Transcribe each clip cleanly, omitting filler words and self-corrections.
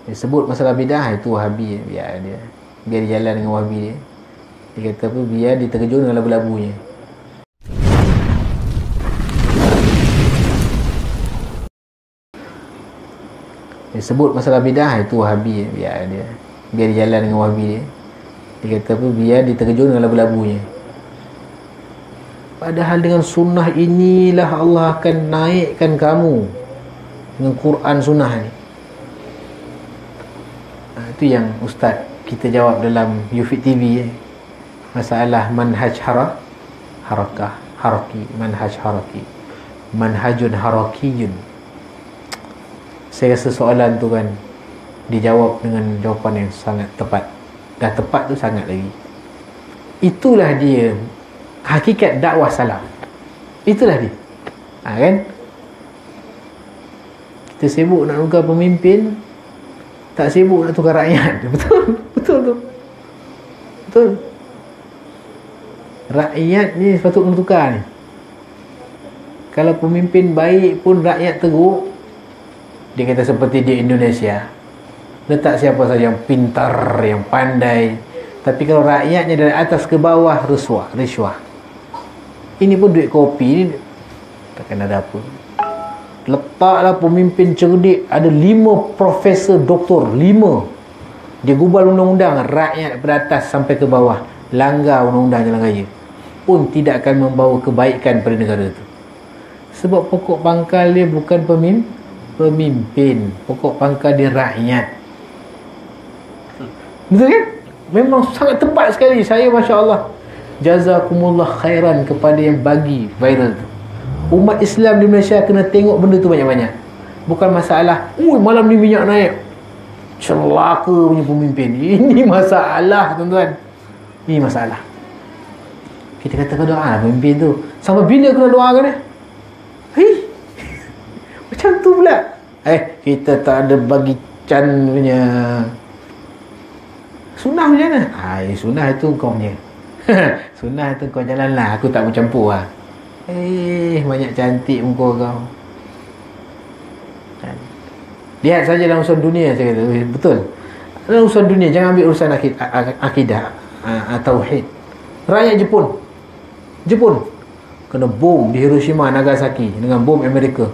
Dia sebut masalah bidah, itu Wahabi. Biar dia jalan dengan Wahabi dia. Dia kata apa, biar dia terkejut dengan labu-labunya. Dia sebut masalah bidah, itu Wahabi. Biar dia jalan dengan Wahabi dia. Dia kata apa, biar dia terkejut dengan labu-labunya. Padahal dengan sunnah inilah Allah akan naikkan kamu, dengan Quran sunnah ni. Itu yang Ustaz kita jawab dalam Yufid TV masalah manhaj haraki, manhaj haraki, manhajun harakiyun. Saya rasa soalan tu kan dijawab dengan jawapan yang sangat tepat. Dah tepat tu sangat lagi. Itulah dia hakikat dakwah salaf. Itulah dia. Kan? Kita sibuk nak tukar pemimpin, tak sibuk nak tukar rakyat. Betul tu. Betul. Rakyat ni sepatutnya tukar ni. Kalau pemimpin baik pun rakyat teruk, dia kata seperti di Indonesia, letak siapa saja yang pintar, yang pandai, tapi kalau rakyatnya dari atas ke bawah risuah. Ini pun duit kopi ni takkan ada apa. Letaklah pemimpin cerdik, ada 5 profesor doktor, 5. Dia gubal undang-undang, rakyat dari atas sampai ke bawah langgar undang-undang jalan raya, pun tidak akan membawa kebaikan pada negara itu. Sebab pokok pangkal dia bukan pemimpin, pokok pangkal dia rakyat. Betul kan? Memang sangat tepat sekali. Saya Masya Allah, jazakumullah khairan kepada yang bagi viral tu. Umat Islam di Malaysia kena tengok benda tu banyak-banyak. Bukan masalah malam ni minyak naik, celaka punya pemimpin. Ini masalah tuan-tuan. Ini masalah. Kita kata kau doa pemimpin tu, sampai bila kena doakan dia? Macam tu pula. Kita tak ada bagi can punya sunnah macam mana? Sunnah itu kau punya. Sunnah itu kau jalan lah, aku tak bercampur lah. Banyak cantik muka kau. Lihat saja dalam urusan dunia, saya kata betul. Dalam urusan dunia jangan ambil urusan akidah, tauhid. Rakyat Jepun kena bom di Hiroshima, Nagasaki dengan bom Amerika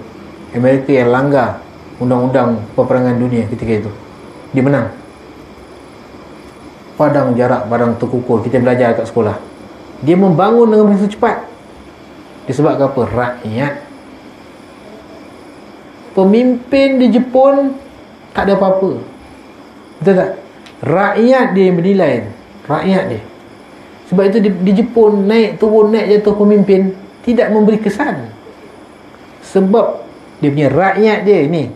yang langgar undang-undang peperangan dunia ketika itu. Dia menang. Padang jarak, padang terkukur, kita belajar kat sekolah. Dia membangun dengan begitu cepat. Disebabkan apa? Rakyat. Pemimpin di Jepun tak ada apa-apa. Betul tak? Rakyat dia yang bernilai. Rakyat dia. Sebab itu di Jepun naik turun jatuh pemimpin tidak memberi kesan. Sebab dia punya rakyat dia ni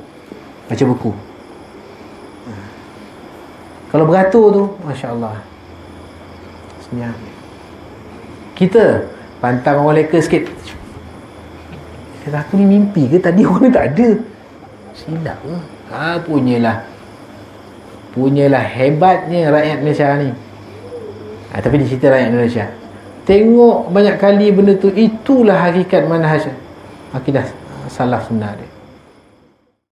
baca buku. Kalau beratur tu, Masya Allah, senyap. Kita pantang orang leka sikit, kata aku ni mimpi ke tadi orang ni tak ada, silap ke? Punyalah hebatnya rakyat Malaysia ni. Tapi dia cerita rakyat Malaysia, tengok banyak kali benda tu. Itulah hakikat manhaj akidah salaf sunnah dia.